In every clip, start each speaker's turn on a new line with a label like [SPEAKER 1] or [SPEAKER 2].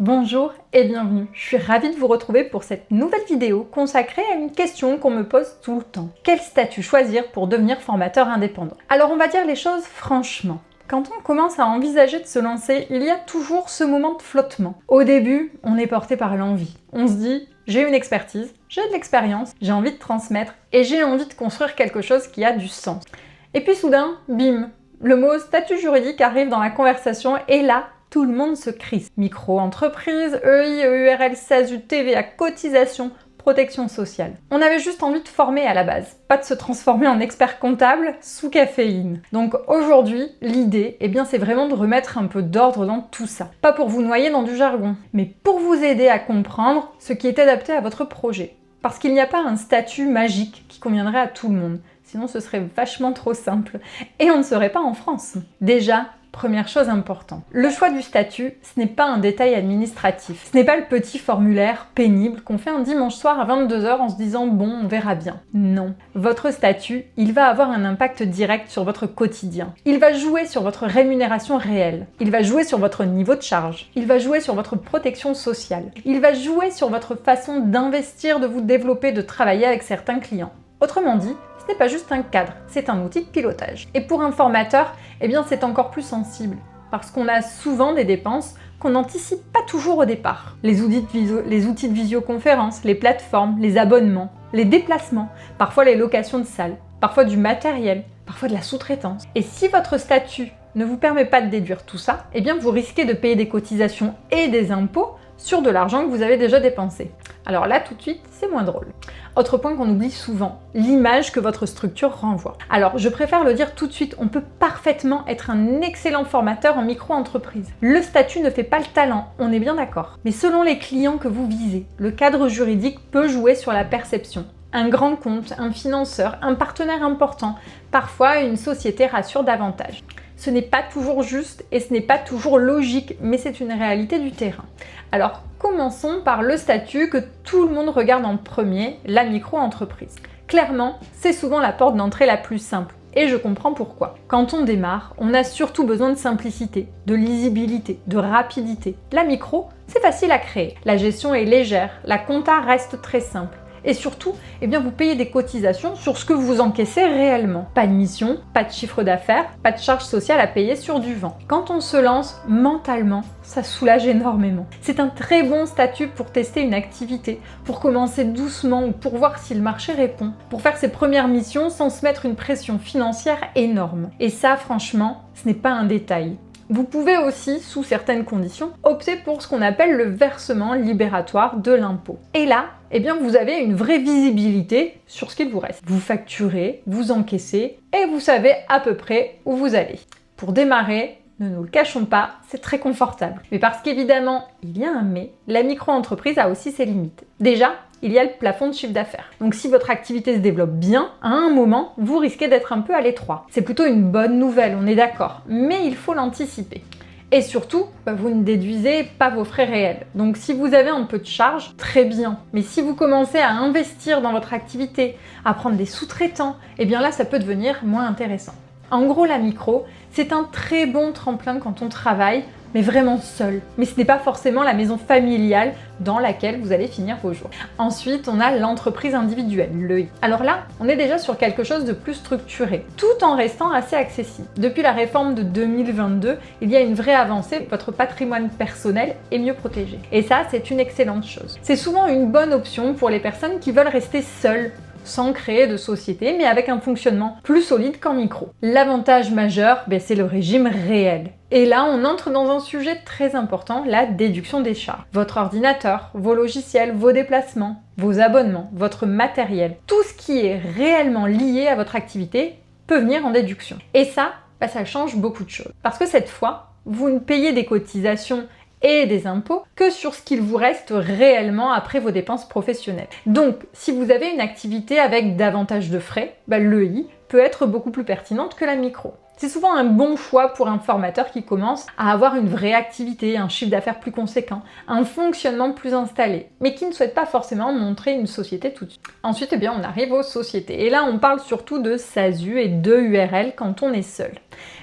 [SPEAKER 1] Bonjour et bienvenue, je suis ravie de vous retrouver pour cette nouvelle vidéo consacrée à une question qu'on me pose tout le temps. Quel statut choisir pour devenir formateur indépendant? Alors on va dire les choses franchement. Quand on commence à envisager de se lancer, il y a toujours ce moment de flottement. Au début, on est porté par l'envie. On se dit, j'ai une expertise, j'ai de l'expérience, j'ai envie de transmettre et j'ai envie de construire quelque chose qui a du sens. Et puis soudain, bim, le mot statut juridique arrive dans la conversation et là, tout le monde se crispe. Micro-entreprise, EI, EURL, SASU, TVA, cotisation, protection sociale. On avait juste envie de former à la base, pas de se transformer en expert comptable sous caféine. Donc aujourd'hui, l'idée, c'est vraiment de remettre un peu d'ordre dans tout ça. Pas pour vous noyer dans du jargon, mais pour vous aider à comprendre ce qui est adapté à votre projet. Parce qu'il n'y a pas un statut magique qui conviendrait à tout le monde. Sinon ce serait vachement trop simple. Et on ne serait pas en France. Déjà, première chose importante, le choix du statut, ce n'est pas un détail administratif. Ce n'est pas le petit formulaire pénible qu'on fait un dimanche soir à 22 h en se disant « bon, on verra bien ». Non. Votre statut, il va avoir un impact direct sur votre quotidien. Il va jouer sur votre rémunération réelle. Il va jouer sur votre niveau de charge. Il va jouer sur votre protection sociale. Il va jouer sur votre façon d'investir, de vous développer, de travailler avec certains clients. Autrement dit, ce n'est pas juste un cadre, c'est un outil de pilotage. Et pour un formateur, c'est encore plus sensible, parce qu'on a souvent des dépenses qu'on n'anticipe pas toujours au départ. Les outils de visioconférence, les plateformes, les abonnements, les déplacements, parfois les locations de salles, parfois du matériel, parfois de la sous-traitance. Et si votre statut ne vous permet pas de déduire tout ça, vous risquez de payer des cotisations et des impôts sur de l'argent que vous avez déjà dépensé. Alors là, tout de suite, c'est moins drôle. Autre point qu'on oublie souvent, l'image que votre structure renvoie. Alors, je préfère le dire tout de suite, on peut parfaitement être un excellent formateur en micro-entreprise. Le statut ne fait pas le talent, on est bien d'accord. Mais selon les clients que vous visez, le cadre juridique peut jouer sur la perception. Un grand compte, un financeur, un partenaire important, parfois une société rassure davantage. Ce n'est pas toujours juste et ce n'est pas toujours logique, mais c'est une réalité du terrain. Alors, commençons par le statut que tout le monde regarde en premier, la micro-entreprise. Clairement, c'est souvent la porte d'entrée la plus simple. Et je comprends pourquoi. Quand on démarre, on a surtout besoin de simplicité, de lisibilité, de rapidité. La micro, c'est facile à créer. La gestion est légère, la compta reste très simple. Et surtout, vous payez des cotisations sur ce que vous encaissez réellement. Pas de mission, pas de chiffre d'affaires, pas de charges sociales à payer sur du vent. Quand on se lance, mentalement, ça soulage énormément. C'est un très bon statut pour tester une activité, pour commencer doucement ou pour voir si le marché répond, pour faire ses premières missions sans se mettre une pression financière énorme. Et ça, franchement, ce n'est pas un détail. Vous pouvez aussi, sous certaines conditions, opter pour ce qu'on appelle le versement libératoire de l'impôt. Et là, vous avez une vraie visibilité sur ce qu'il vous reste. Vous facturez, vous encaissez et vous savez à peu près où vous allez. Pour démarrer, ne nous le cachons pas, c'est très confortable. Mais parce qu'évidemment, il y a un mais, la micro-entreprise a aussi ses limites. Déjà, il y a le plafond de chiffre d'affaires. Donc si votre activité se développe bien, à un moment, vous risquez d'être un peu à l'étroit. C'est plutôt une bonne nouvelle, on est d'accord, mais il faut l'anticiper. Et surtout, vous ne déduisez pas vos frais réels. Donc si vous avez un peu de charge, très bien. Mais si vous commencez à investir dans votre activité, à prendre des sous-traitants, là ça peut devenir moins intéressant. En gros, la micro, c'est un très bon tremplin quand on travaille, mais vraiment seul. Mais ce n'est pas forcément la maison familiale dans laquelle vous allez finir vos jours. Ensuite, on a l'entreprise individuelle, l'EI. Alors là, on est déjà sur quelque chose de plus structuré, tout en restant assez accessible. Depuis la réforme de 2022, il y a une vraie avancée, votre patrimoine personnel est mieux protégé. Et ça, c'est une excellente chose. C'est souvent une bonne option pour les personnes qui veulent rester seules, sans créer de société, mais avec un fonctionnement plus solide qu'en micro. L'avantage majeur, c'est le régime réel. Et là, on entre dans un sujet très important, la déduction des charges. Votre ordinateur, vos logiciels, vos déplacements, vos abonnements, votre matériel, tout ce qui est réellement lié à votre activité peut venir en déduction. Et ça, ça change beaucoup de choses. Parce que cette fois, vous ne payez des cotisations et des impôts que sur ce qu'il vous reste réellement après vos dépenses professionnelles. Donc, si vous avez une activité avec davantage de frais, l'EI peut être beaucoup plus pertinente que la micro. C'est souvent un bon choix pour un formateur qui commence à avoir une vraie activité, un chiffre d'affaires plus conséquent, un fonctionnement plus installé, mais qui ne souhaite pas forcément montrer une société tout de suite. Ensuite, on arrive aux sociétés. Et là, on parle surtout de SASU et de URL quand on est seul.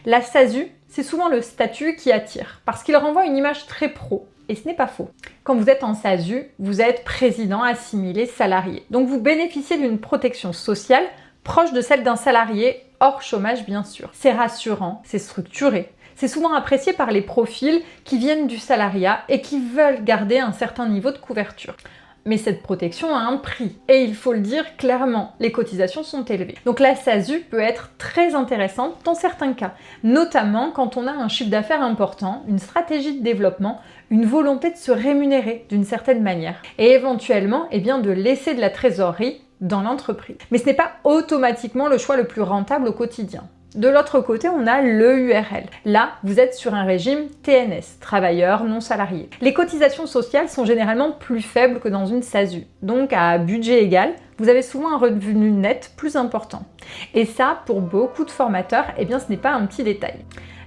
[SPEAKER 1] La SASU, c'est souvent le statut qui attire, parce qu'il renvoie une image très pro. Et ce n'est pas faux. Quand vous êtes en SASU, vous êtes président assimilé salarié. Donc vous bénéficiez d'une protection sociale proche de celle d'un salarié, hors chômage bien sûr. C'est rassurant, c'est structuré. C'est souvent apprécié par les profils qui viennent du salariat et qui veulent garder un certain niveau de couverture. Mais cette protection a un prix. Et il faut le dire clairement, les cotisations sont élevées. Donc la SASU peut être très intéressante dans certains cas, notamment quand on a un chiffre d'affaires important, une stratégie de développement, une volonté de se rémunérer d'une certaine manière. Et éventuellement, de laisser de la trésorerie dans l'entreprise. Mais ce n'est pas automatiquement le choix le plus rentable au quotidien. De l'autre côté, on a l'EURL. Là, vous êtes sur un régime TNS, travailleur non salarié. Les cotisations sociales sont généralement plus faibles que dans une SASU. Donc, à budget égal, vous avez souvent un revenu net plus important. Et ça, pour beaucoup de formateurs, ce n'est pas un petit détail.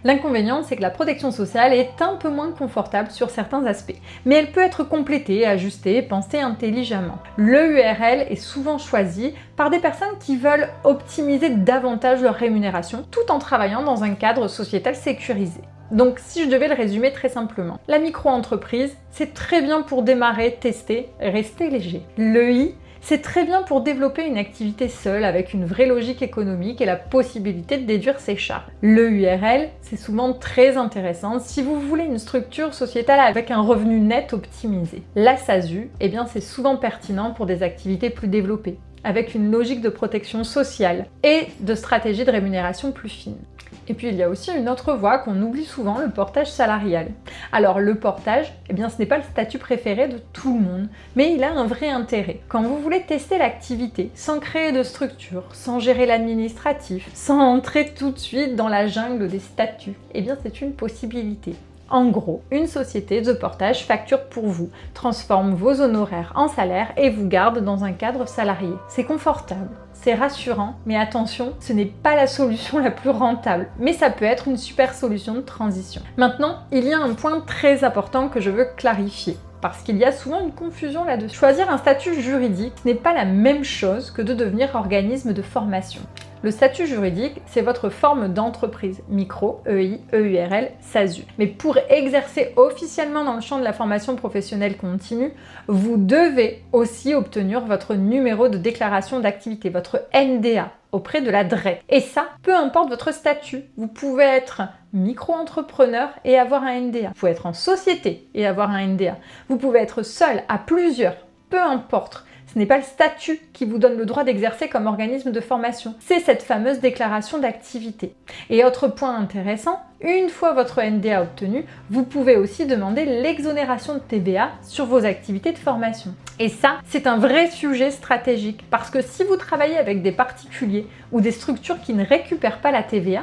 [SPEAKER 1] L'inconvénient, c'est que la protection sociale est un peu moins confortable sur certains aspects, mais elle peut être complétée, ajustée, pensée intelligemment. L'EURL est souvent choisi par des personnes qui veulent optimiser davantage leur rémunération tout en travaillant dans un cadre sociétal sécurisé. Donc si je devais le résumer très simplement, la micro-entreprise, c'est très bien pour démarrer, tester, rester léger. L'EI, c'est très bien pour développer une activité seule avec une vraie logique économique et la possibilité de déduire ses charges. L'EURL, c'est souvent très intéressant si vous voulez une structure sociétale avec un revenu net optimisé. La SASU, c'est souvent pertinent pour des activités plus développées, avec une logique de protection sociale et de stratégie de rémunération plus fine. Et puis il y a aussi une autre voie qu'on oublie souvent, le portage salarial. Alors le portage, ce n'est pas le statut préféré de tout le monde, mais il a un vrai intérêt. Quand vous voulez tester l'activité, sans créer de structure, sans gérer l'administratif, sans entrer tout de suite dans la jungle des statuts, c'est une possibilité. En gros, une société de portage facture pour vous, transforme vos honoraires en salaire et vous garde dans un cadre salarié. C'est confortable, c'est rassurant, mais attention, ce n'est pas la solution la plus rentable, mais ça peut être une super solution de transition. Maintenant, il y a un point très important que je veux clarifier. Parce qu'il y a souvent une confusion là-dessus. Choisir un statut juridique n'est pas la même chose que de devenir organisme de formation. Le statut juridique, c'est votre forme d'entreprise, micro, EI, EURL, SASU. Mais pour exercer officiellement dans le champ de la formation professionnelle continue, vous devez aussi obtenir votre numéro de déclaration d'activité, votre NDA, auprès de la DREC. Et ça, peu importe votre statut. Vous pouvez être micro-entrepreneur et avoir un NDA. Vous pouvez être en société et avoir un NDA. Vous pouvez être seul, à plusieurs, peu importe. Ce n'est pas le statut qui vous donne le droit d'exercer comme organisme de formation. C'est cette fameuse déclaration d'activité. Et autre point intéressant, une fois votre NDA obtenu, vous pouvez aussi demander l'exonération de TVA sur vos activités de formation. Et ça, c'est un vrai sujet stratégique parce que si vous travaillez avec des particuliers ou des structures qui ne récupèrent pas la TVA,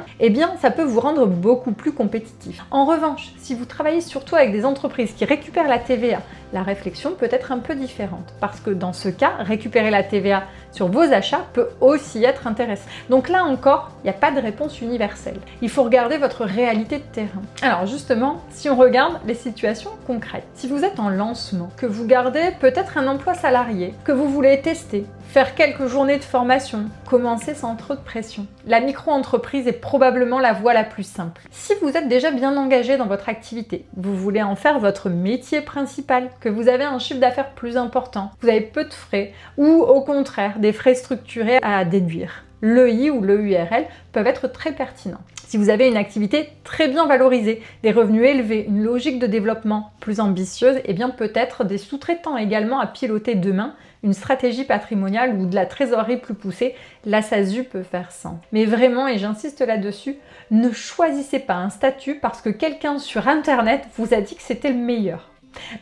[SPEAKER 1] ça peut vous rendre beaucoup plus compétitif. En revanche, si vous travaillez surtout avec des entreprises qui récupèrent la TVA, la réflexion peut être un peu différente parce que dans ce cas, récupérer la TVA sur vos achats peut aussi être intéressant. Donc là encore, il n'y a pas de réponse universelle. Il faut regarder votre réalité de terrain. Alors justement, si on regarde les situations concrètes, si vous êtes en lancement, que vous gardez peut-être un emploi salarié, que vous voulez tester, faire quelques journées de formation, commencer sans trop de pression. La micro-entreprise est probablement la voie la plus simple. Si vous êtes déjà bien engagé dans votre activité, vous voulez en faire votre métier principal, que vous avez un chiffre d'affaires plus important, vous avez peu de frais, ou au contraire, des frais structurés à déduire. L'EI ou l'EURL peuvent être très pertinents. Si vous avez une activité très bien valorisée, des revenus élevés, une logique de développement plus ambitieuse, peut-être des sous-traitants également à piloter demain, une stratégie patrimoniale ou de la trésorerie plus poussée, la SASU peut faire sans. Mais vraiment, et j'insiste là-dessus, ne choisissez pas un statut parce que quelqu'un sur Internet vous a dit que c'était le meilleur.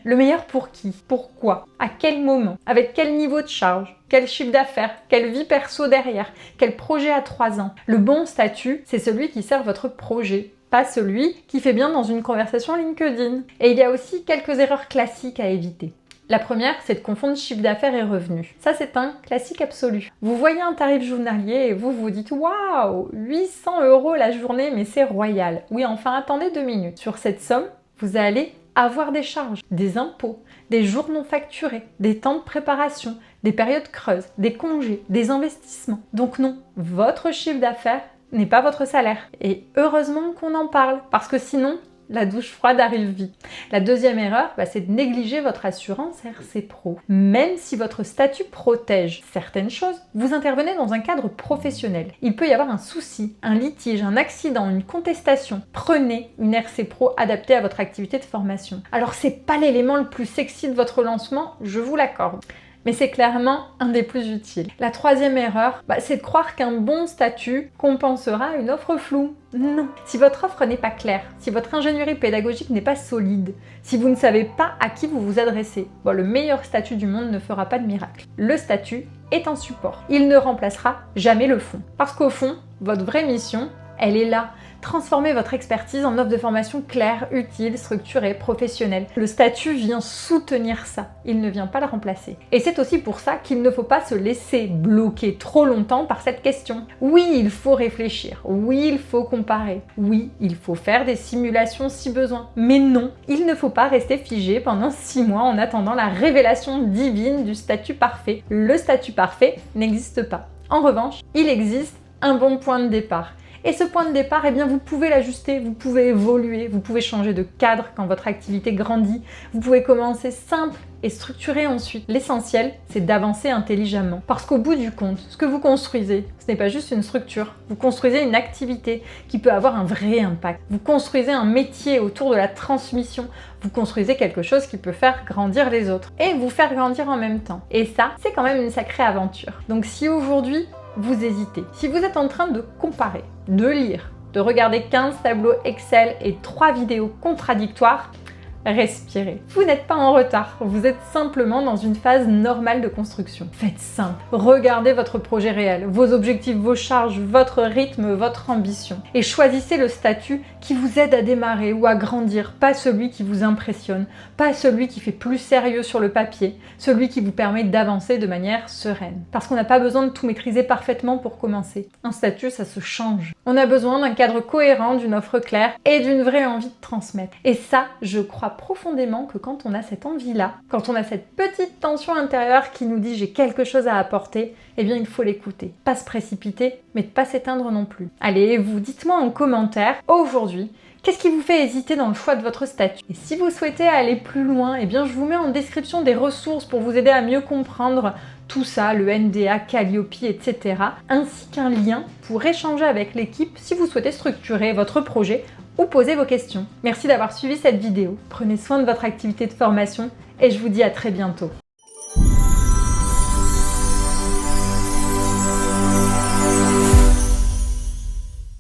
[SPEAKER 1] Le meilleur pour qui? Pourquoi? À quel moment? Avec quel niveau de charge? Quel chiffre d'affaires? Quelle vie perso derrière? Quel projet à 3 ans? Le bon statut, c'est celui qui sert votre projet, pas celui qui fait bien dans une conversation LinkedIn. Et il y a aussi quelques erreurs classiques à éviter. La première, c'est de confondre chiffre d'affaires et revenus. Ça, c'est un classique absolu. Vous voyez un tarif journalier et vous vous dites « Waouh, 800 € la journée, mais c'est royal !» Oui, enfin, attendez 2 minutes. Sur cette somme, vous allez avoir des charges, des impôts, des jours non facturés, des temps de préparation, des périodes creuses, des congés, des investissements. Donc non, votre chiffre d'affaires n'est pas votre salaire. Et heureusement qu'on en parle, parce que sinon, la douche froide arrive vite. La deuxième erreur, c'est de négliger votre assurance RC Pro. Même si votre statut protège certaines choses, vous intervenez dans un cadre professionnel. Il peut y avoir un souci, un litige, un accident, une contestation. Prenez une RC Pro adaptée à votre activité de formation. Alors c'est pas l'élément le plus sexy de votre lancement, je vous l'accorde. Mais c'est clairement un des plus utiles. La troisième erreur, c'est de croire qu'un bon statut compensera une offre floue. Non. Si votre offre n'est pas claire, si votre ingénierie pédagogique n'est pas solide, si vous ne savez pas à qui vous vous adressez, le meilleur statut du monde ne fera pas de miracle. Le statut est un support. Il ne remplacera jamais le fond. Parce qu'au fond, votre vraie mission, elle est là. Transformez votre expertise en offre de formation claire, utile, structurée, professionnelle. Le statut vient soutenir ça, il ne vient pas le remplacer. Et c'est aussi pour ça qu'il ne faut pas se laisser bloquer trop longtemps par cette question. Oui, il faut réfléchir, oui, il faut comparer, oui, il faut faire des simulations si besoin. Mais non, il ne faut pas rester figé pendant 6 mois en attendant la révélation divine du statut parfait. Le statut parfait n'existe pas. En revanche, il existe un bon point de départ. Et ce point de départ, vous pouvez l'ajuster, vous pouvez évoluer, vous pouvez changer de cadre quand votre activité grandit, vous pouvez commencer simple et structuré ensuite. L'essentiel, c'est d'avancer intelligemment. Parce qu'au bout du compte, ce que vous construisez, ce n'est pas juste une structure, vous construisez une activité qui peut avoir un vrai impact. Vous construisez un métier autour de la transmission, vous construisez quelque chose qui peut faire grandir les autres et vous faire grandir en même temps. Et ça, c'est quand même une sacrée aventure. Donc si aujourd'hui, vous hésitez, si vous êtes en train de comparer, de lire, de regarder 15 tableaux Excel et 3 vidéos contradictoires, respirez. Vous n'êtes pas en retard, vous êtes simplement dans une phase normale de construction. Faites simple, regardez votre projet réel, vos objectifs, vos charges, votre rythme, votre ambition. Et choisissez le statut qui vous aide à démarrer ou à grandir, pas celui qui vous impressionne, pas celui qui fait plus sérieux sur le papier, celui qui vous permet d'avancer de manière sereine. Parce qu'on n'a pas besoin de tout maîtriser parfaitement pour commencer. Un statut, ça se change. On a besoin d'un cadre cohérent, d'une offre claire et d'une vraie envie de transmettre. Et ça, je crois profondément que quand on a cette envie-là, quand on a cette petite tension intérieure qui nous dit j'ai quelque chose à apporter, il faut l'écouter. Pas se précipiter, mais de pas s'éteindre non plus. Allez, vous dites-moi en commentaire, aujourd'hui, qu'est-ce qui vous fait hésiter dans le choix de votre statut? Et si vous souhaitez aller plus loin, je vous mets en description des ressources pour vous aider à mieux comprendre tout ça, le NDA, Calliope, etc. ainsi qu'un lien pour échanger avec l'équipe si vous souhaitez structurer votre projet ou poser vos questions. Merci d'avoir suivi cette vidéo. Prenez soin de votre activité de formation et je vous dis à très bientôt.